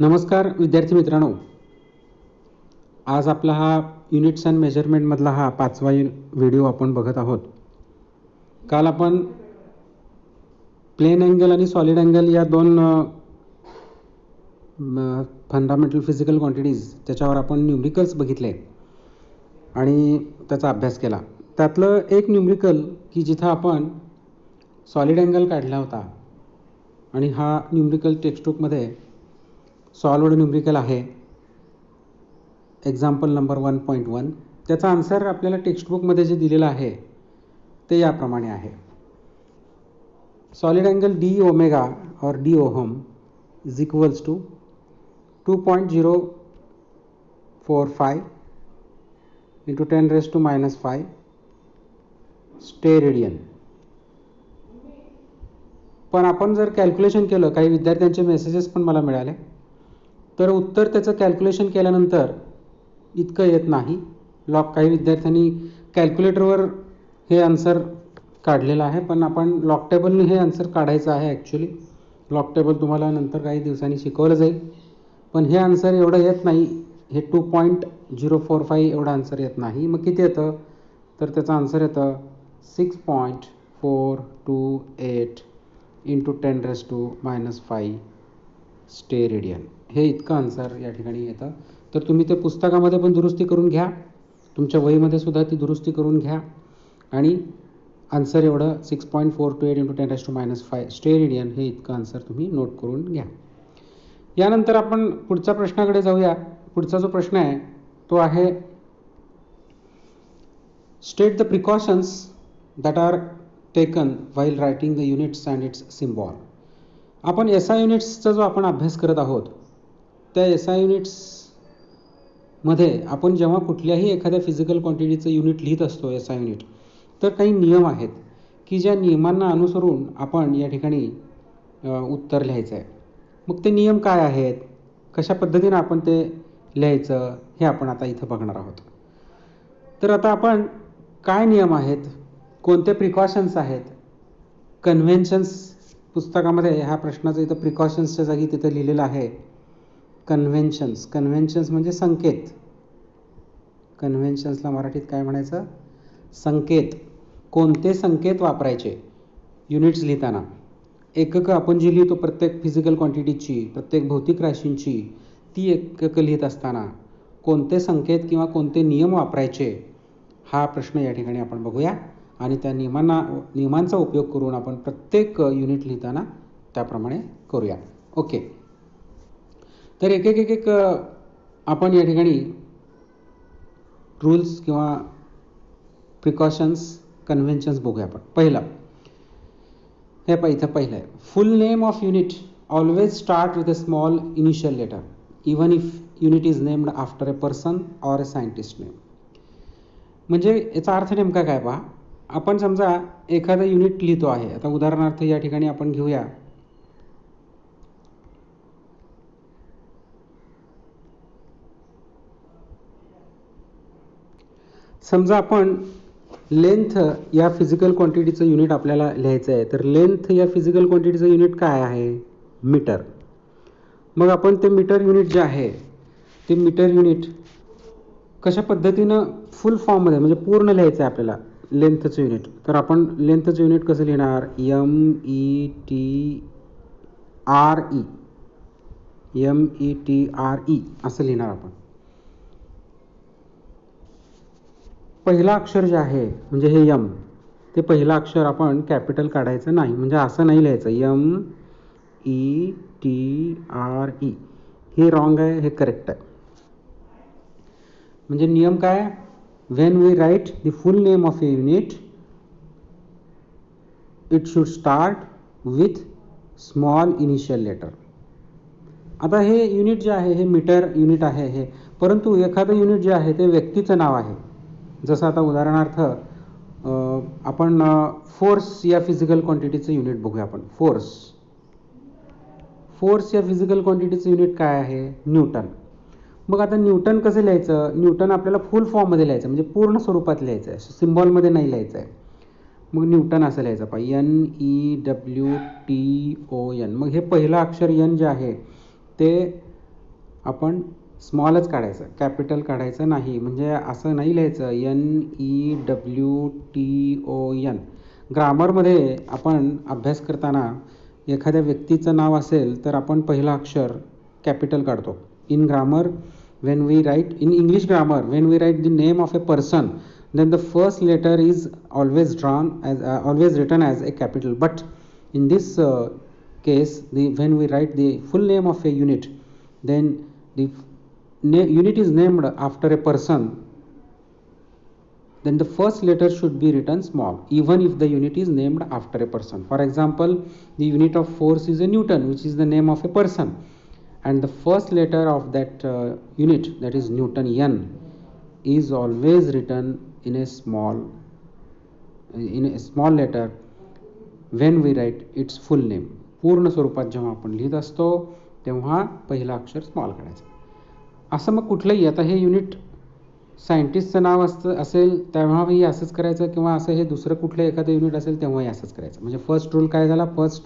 नमस्कार विद्यार्थी मित्रांनो, आज आपला हा युनिट्स अँड मेजरमेंटमधला हा 5वा व्हिडिओ आपण बघत आहोत. काल आपण प्लेन अँगल आणि सॉलिड अँगल या दोन फंडामेंटल फिजिकल क्वांटिटीज त्याच्यावर आपण न्यूमरिकल्स बघितले आणि त्याचा अभ्यास केला. त्यातलं एक न्यूमरिकल की जिथं आपण सॉलिड अँगल काढला होता आणि हा न्यूमरिकल टेक्स्टबुकमध्ये सॉल्वड न्यूमरिकल आहे, एक्झाम्पल नंबर 1.1. त्याचा आन्सर आपल्याला टेक्स्टबुकमध्ये जे दिलेलं आहे ते याप्रमाणे आहे. सॉलिड अँगल डी ओमेगा और d ohm is equals to 2.045 into 10⁻⁻5 steradian. पण आपण जर कॅल्क्युलेशन केलं, काही विद्यार्थ्यांचे मेसेजेस पण मला मिळाले, तर उत्तर त्याचं कॅल्क्युलेशन केल्यानंतर इतकं येत नाही. काही विद्यार्थ्यांनी कॅल्क्युलेटरवर हे आन्सर काढलेलं आहे, पण आपण लॉग टेबलने हे आन्सर काढायचं आहे. ॲक्च्युली लॉग टेबल तुम्हाला नंतर काही दिवसांनी शिकवलं जाईल, पण हे आन्सर एवढं येत नाही. हे 2.045 एवढं आन्सर येत नाही. मग किती येतं? तर त्याचं आन्सर येतं 6.428 इंटू 10⁻⁻5 स्टेरेडियन. हे इतकं आन्सर या ठिकाणी येतं. तर तुम्ही ते पुस्तकामध्ये पण दुरुस्ती करून घ्या, तुमच्या वहीमध्ये सुद्धा ती दुरुस्ती करून घ्या आणि आन्सर एवढं 6.428 इंटू 10⁻⁻5 स्टेरेडियन हे इतकं आन्सर तुम्ही नोट करून घ्या. यानंतर आपण पुढच्या प्रश्नाकडे जाऊया. पुढचा जो प्रश्न आहे तो आहे state the precautions that are taken while writing the units and its symbol. आपण SI युनिट्सचा जो आपण अभ्यास करत आहोत त्या SI युनिट्समध्ये आपण जेव्हा कुठल्याही एखाद्या फिजिकल क्वांटिटीचं युनिट लिहित असतो SI युनिट, तर काही नियम आहेत की ज्या नियमांना अनुसरून आपण या ठिकाणी उत्तर लिहायचं आहे. मग ते नियम काय आहेत, कशा पद्धतीनं आपण ते लिहायचं हे आपण आता इथं बघणार आहोत. तर आता आपण काय नियम आहेत, कोणते प्रिकॉशन्स आहेत, कन्व्हेन्शन्स पुस्तकामध्ये ह्या प्रश्नाचं इथं प्रिकॉशन्सच्या जागी तिथं लिहिलेलं आहे कन्व्हेन्शन्स. कन्व्हेन्शन्स म्हणजे संकेत. कन्व्हेन्शन्सला मराठीत काय म्हणायचं? संकेत. कोणते संकेत वापरायचे युनिट्स लिहिताना? एककं आपण जी लिहितो प्रत्येक फिजिकल क्वांटिटीची, प्रत्येक भौतिक राशींची, ती एककं लिहित असताना कोणते संकेत किंवा कोणते नियम वापरायचे हा प्रश्न या ठिकाणी आपण बघूया आणि त्या नियमांचा उपयोग करून आपण प्रत्येक युनिट लिहिताना त्याप्रमाणे करूया. ओके, तर एक एक आपण या ठिकाणी रूल्स किंवा प्रिकॉशन्स, कन्व्हेन्शन्स बघूया आपण. पहिलं इथं पहिलं आहे, full name of unit always start with a small initial letter even if unit is named after a person or a scientist name. म्हणजे याचा अर्थ नेमका काय पहा. आपण समजा एखादं युनिट लिहितो आहे. आता उदाहरणार्थ या ठिकाणी आपण घेऊया समजा आपण लेंथ या फिजिकल क्वांटिटीचं युनिट आपल्याला लिहायचं आहे. तर लेंथ या फिजिकल क्वांटिटीचं युनिट काय आहे? मीटर. मग आपण ते मीटर युनिट जे आहे ते मीटर युनिट कशा पद्धतीनं फुल फॉर्ममध्ये म्हणजे पूर्ण लिहायचं आहे आपल्याला लेंथचं युनिट. तर आपण लेंथचं युनिट कसं लिहिणार? METRE असं लिहिणार आपण. पहिला अक्षर जे आहे म्हणजे हे M, ते पहिलं अक्षर आपण कॅपिटल काढायचं नाही, म्हणजे असं नाही लिहायचं METRE. हे रॉंग आहे, हे करेक्ट आहे. म्हणजे नियम काय? When we write the full name of a unit it should start with small initial letter. आता हे युनिट जे आहे हे मीटर युनिट आहे हे, परंतु एखादं युनिट जे आहे ते व्यक्तीचं नाव आहे. जसं आता उदाहरणार्थ आपण फोर्स या फिजिकल क्वांटिटीचं युनिट बघूया आपण. फोर्स या फिजिकल क्वांटिटीचं युनिट काय आहे? न्यूटन. मग आता न्यूटन कसं लिहायचं? न्यूटन आपल्याला फुल फॉर्ममध्ये लिहायचं, म्हणजे पूर्ण स्वरूपात लिहायचं आहे, सिम्बॉलमध्ये नाही लिहायचं आहे. मग न्यूटन असं लिहायचं पाहिजे NEWTON. मग हे पहिलं अक्षर N जे आहे ते आपण स्मॉलच काढायचं, कॅपिटल काढायचं नाही. म्हणजे असं नाही लिहायचं NEWTON. ग्रामरमध्ये आपण अभ्यास करताना एखाद्या व्यक्तीचं नाव असेल तर आपण पहिलं अक्षर कॅपिटल काढतो. In grammar when we write in English grammar, when we write the name of a person, then the first letter is always written as a capital. But in this case, when we write the full name of a unit, then the unit is named after a person, then the first letter should be written small, even if the unit is named after a person. For example, the unit of force is a Newton, which is the name of a person, and the first letter of that unit, that is Newtonian, is always written in a small letter when we write its full name. पूर्ण स्वरूपात जेव्हा आपण लिहित असतो तेव्हा पहिला अक्षर small काढायचं. असं मग कुठलंही, आता हे युनिट सायंटिस्टचं नाव असेल तेव्हाही असंच करायचं, किंवा असं हे दुसरं कुठलं एखादं युनिट असेल तेव्हाही असंच करायचं. म्हणजे फर्स्ट रूल काय झाला, फर्स्ट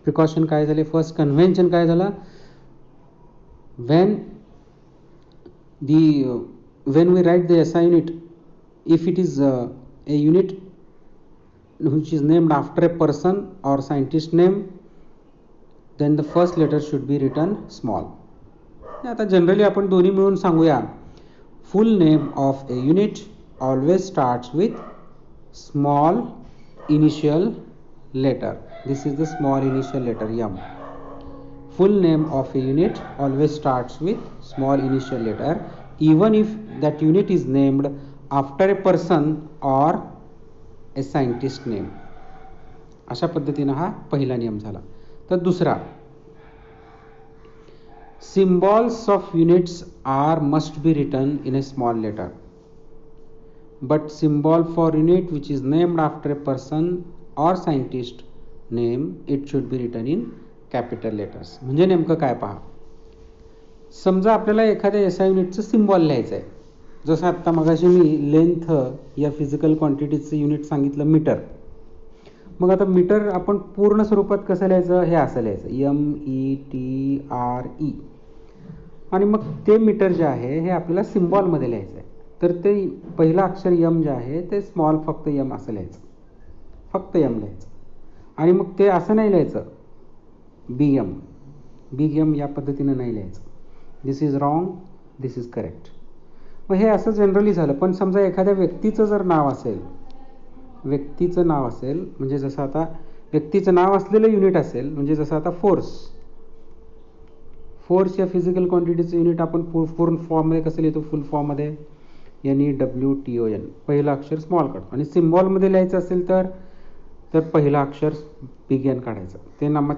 प्रिकॉशन काय झाले, फर्स्ट कन्व्हेन्शन काय झालं, when we write the SI unit, if it is a unit which is named after a person or scientist name, then the first letter should be written small. आता generally आपण दोन्ही मिळून सांगूया. Full name of a unit always starts with small initial letter. This is the small initial letter M. Full name of a unit always starts with small initial letter, even if that unit is named after a person or a scientist name. अशा पद्धतीनं हा पहिला नियम झाला. तर दुसरा, symbols of units are must be written in a small letter, but symbol for unit which is named after a person or scientist name, it should be written in capital letters. म्हणजे नेमकं काय पहा, समजा आपल्याला एखाद्या SI युनिटचं symbol लिहायचं आहे. जसं आत्ता मगाशी मी लेंथ या फिजिकल क्वांटिटीचं युनिट सांगितलं मीटर. मग आता मीटर आपण पूर्ण स्वरूपात कसं लिहायचं, हे असं लिहायचं METRE. आणि मग ते मीटर जे आहे हे आपल्याला सिम्बॉलमध्ये लिहायचं आहे. तर ते पहिलं अक्षर M जे आहे ते स्मॉल फक्त M असं लिहायचं, फक्त M लिहायचं. आणि मग ते असं नाही लिहायचं बिग एम या पद्धतीनं नाही लिहायचं. This is wrong, this is correct. मग हे असं जनरली झालं. पण समजा एखाद्या व्यक्तीचं जर नाव असेल, म्हणजे जसं आता व्यक्तीचं नाव असलेलं युनिट असेल, म्हणजे जसं आता फोर्स या फिजिकल क्वांटिटीचं युनिट आपण पूर्ण फॉर्ममध्ये कसं लिहितो, फुल फॉर्ममध्ये NEWTON. पहिलं अक्षर स्मॉल काढतो. आणि सिम्बॉलमध्ये लिहायचं असेल तर पहिलं अक्षर बिग एन काढायचं,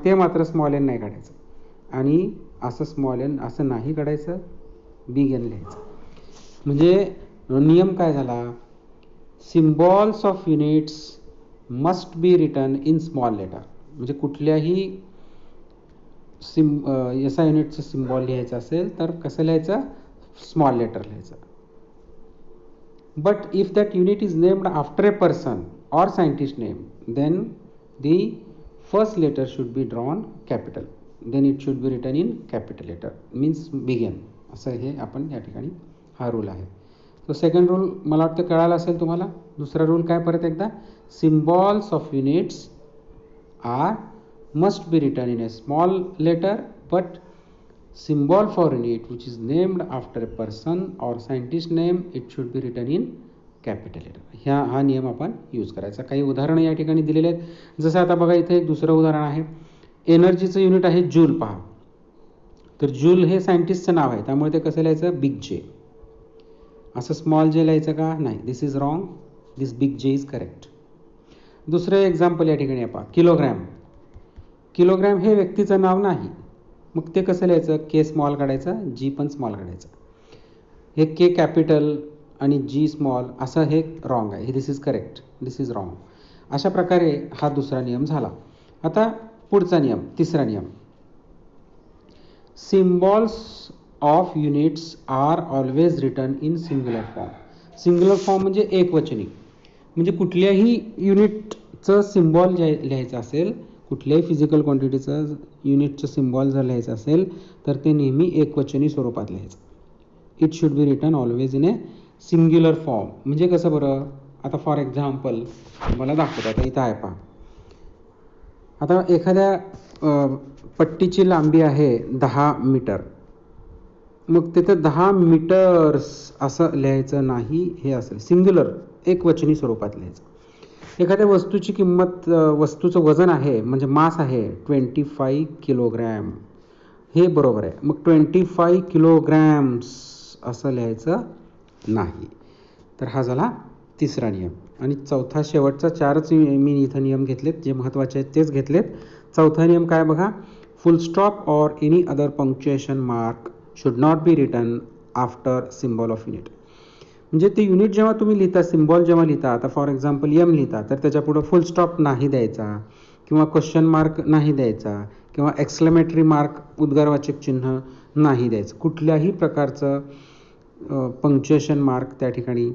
ते मात्र स्मॉल एन नाही काढायचं. आणि असं स्मॉल एन असं नाही काढायचं, बिग एन लिहायचं. म्हणजे नियम काय झाला, symbols of units must be written in small letter. म्हणजे कुठल्याही SI युनिटचं सिम्बॉल लिहायचं असेल तर कसं लिहायचं, स्मॉल लेटर लिहायचं. But if that unit is named after a person or scientist name, then the first letter should be drawn capital, then it should be written in capital letter, means begin. असं हे आपण या ठिकाणी हा rule आहे. तो second rule मला वाटतं कळाला असेल तुम्हाला. दुसरा रूल काय, परत एकदा, symbols of units are must be written in a small letter, but symbol for unit which is named after a person or scientist name, it should be written in capital letter. हा नियम आपण use करायचा. काही उदाहरणं या ठिकाणी दिलेले आहेत. जसं आता बघा इथे एक दुसरं उदाहरण आहे. एनर्जीचं युनिट आहे जूल. पहा, तर जूल हे सायंटिस्टचं नाव आहे, त्यामुळे ते कसं लिहायचं, बिग जे. असं स्मॉल जे लिहायचं का, नाही, दिस इज रॉंग, दिस बिग जे इज करेक्ट. दुसरं एक्झाम्पल या ठिकाणी पहा, किलोग्रॅम हे व्यक्तीचं नाव नाही, मग ते कसं लिहायचं, के स्मॉल काढायचं, जी पण स्मॉल काढायचं. हे के कॅपिटल आणि जी स्मॉल असं हे रॉंग आहे, this is correct, this is wrong. अशा प्रकारे हा दुसरा नियम झाला. आता पुढचा नियम, तिसरा नियम, symbols of units are always written in singular form. Singular form म्हणजे एकवचनी. म्हणजे कुठल्याही युनिटचं सिम्बॉल लिहायचं असेल कुठल्याही फिजिकल क्वांटिटीचं युनिटचं सिम्बॉल जर लिहायचं असेल तर ते नेहमी एकवचनी स्वरूपात लिहायचं. It should be written always in A singular form. म्हणजे कसं बरं, आता फॉर एक्झाम्पल मला दाखवतो. आता इथं आहे पहा. आता एखाद्या पट्टीची लांबी आहे 10 मीटर. मग तिथं 10 मीटर्स असं लिहायचं नाही, हे असेल सिंग्युलर एकवचनी स्वरूपात लिहायचं. एखाद्या वस्तूची किंमत, वस्तूचं वजन आहे म्हणजे मास आहे 25 किलोग्रॅम, हे बरोबर आहे. मग 25 किलोग्रॅम्स असं लिहायचं नाही. तर हा झाला तिसरा नियम. आणि चौथा शेवटचा 4च मी इथं नियम घेतलेत, जे महत्त्वाचे आहेत तेच घेतलेत. चौथा नियम काय बघा, फुल stop or any other punctuation mark should not be written after symbol of unit. म्हणजे ते युनिट जेव्हा तुम्ही लिहिता, सिम्बॉल जेव्हा लिहिता, आता फॉर एक्झाम्पल एम लिहिता, तर त्याच्यापुढं फुल स्टॉप नाही द्यायचा, किंवा क्वेश्चन मार्क नाही द्यायचा, किंवा एक्सक्लेमेटरी मार्क उद्गारवाचक चिन्ह नाही द्यायचं. कुठल्याही प्रकारचं पंक्च्युएशन मार्क त्या ठिकाणी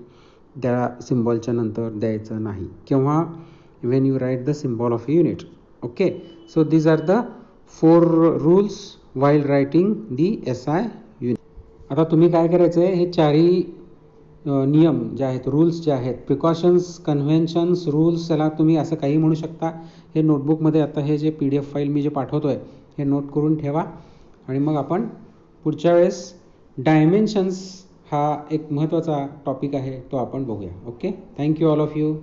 त्या सिम्बॉलच्या नंतर द्यायचं नाही, किंवा when you write the symbol of a unit. Okay, so these are the 4 rules while writing the SI unit. आता तुम्ही काय करायचं आहे, हे चारही नियम जे आहेत, रूल्स जे आहेत, प्रिकॉशन्स, कन्व्हेन्शन्स, रूल्स, याला तुम्ही असं काही म्हणू शकता. हे नोटबुकमध्ये आता हे जे PDF फाईल मी जे पाठवतो आहे हे नोट करून ठेवा. आणि मग आपण पुढच्या वेळेस डायमेन्शन्स हा एक महत्त्वाचा टॉपिक आहे, तो आपण बघूया. Okay, thank you all of you.